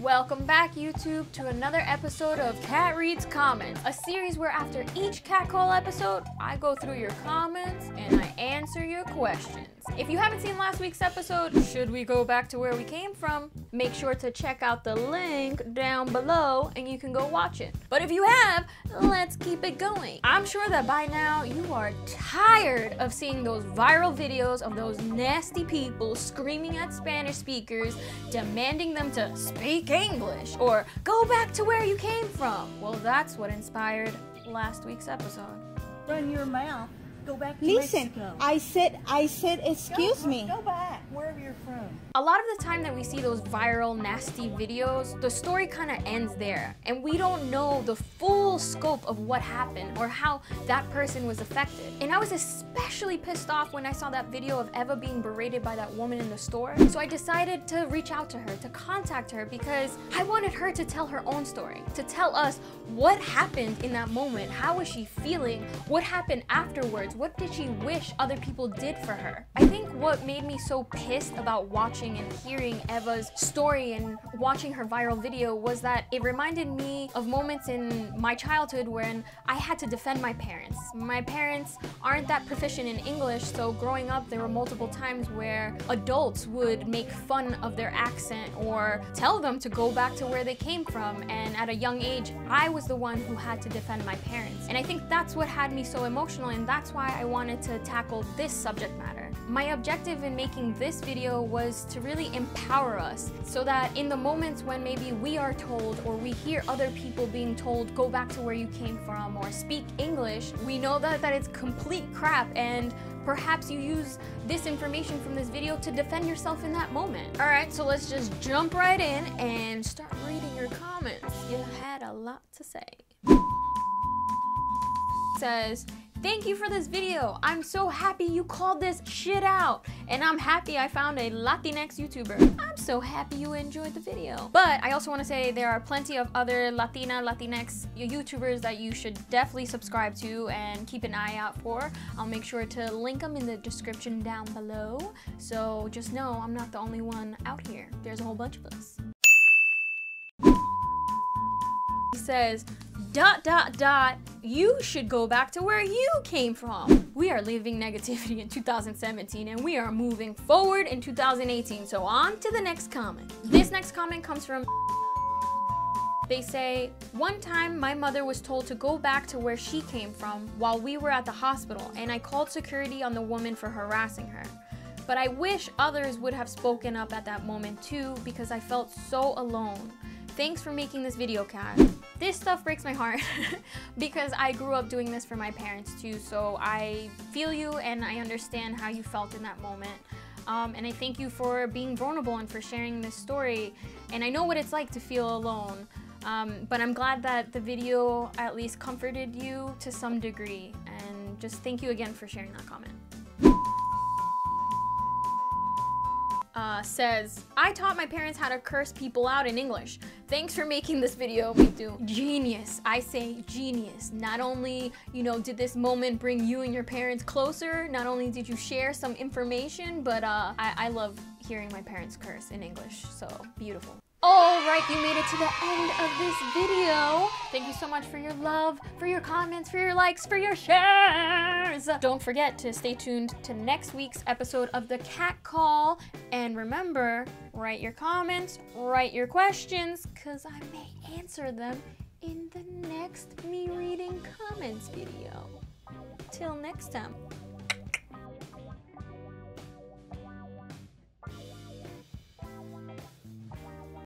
Welcome back, YouTube, to another episode of Cat Reads Comments, a series where after each cat call episode, I go through your comments and I answer your questions. If you haven't seen last week's episode, should we go back to where we came from? Make sure to check out the link down below and you can go watch it. But if you have, let's keep it going. I'm sure that by now you are tired of seeing those viral videos of those nasty people screaming at Spanish speakers, demanding them to speak English or go back to where you came from. Well, that's what inspired last week's episode. Run your mouth. Go back to Listen, Mexico. I said, excuse me. Go back, wherever you're from. A lot of the time that we see those viral, nasty videos, the story kind of ends there, and we don't know the full scope of what happened or how that person was affected. And I was especially pissed off when I saw that video of Eva being berated by that woman in the store. So I decided to reach out to her, to contact her, because I wanted her to tell her own story, to tell us what happened in that moment, how was she feeling, what happened afterwards, what did she wish other people did for her. I think what made me so pissed about watching and hearing Eva's story and watching her viral video was that it reminded me of moments in my childhood when I had to defend my parents. My parents aren't that proficient in English, so growing up there were multiple times where adults would make fun of their accent or tell them to go back to where they came from, and at a young age I was the one who had to defend my parents. And I think that's what had me so emotional, and that's why I wanted to tackle this subject matter. My objective in making this video was to really empower us so that in the moments when maybe we are told or we hear other people being told go back to where you came from or speak English, we know that it's complete crap, and perhaps you use this information from this video to defend yourself in that moment. Alright, so let's just jump right in and start reading your comments. You had a lot to say. It says, "Thank you for this video. I'm so happy you called this shit out. And I'm happy I found a Latinx YouTuber. I'm so happy you enjoyed the video." But I also want to say there are plenty of other Latinx YouTubers that you should definitely subscribe to and keep an eye out for. I'll make sure to link them in the description down below. So just know I'm not the only one out here. There's a whole bunch of us. He says, ... you should go back to where you came from. We are leaving negativity in 2017 and we are moving forward in 2018. So on to the next comment. This next comment comes from... They say, "One time my mother was told to go back to where she came from while we were at the hospital, and I called security on the woman for harassing her. But I wish others would have spoken up at that moment too, because I felt so alone. Thanks for making this video, Kat." This stuff breaks my heart because I grew up doing this for my parents too, so I feel you and I understand how you felt in that moment. And I thank you for being vulnerable and for sharing this story. And I know what it's like to feel alone, but I'm glad that the video at least comforted you to some degree. And just thank you again for sharing that comment. Says, "I taught my parents how to curse people out in English. Thanks for making this video, mitú." Genius. I say genius. Not only, did this moment bring you and your parents closer, not only did you share some information, but I love hearing my parents curse in English, so beautiful. Alright, you made it to the end of this video. Thank you so much for your love, for your comments, for your likes, for your shares. Don't forget to stay tuned to next week's episode of The Cat Call. And remember, write your comments, write your questions, because I may answer them in the next Me Reading Comments video. Till next time.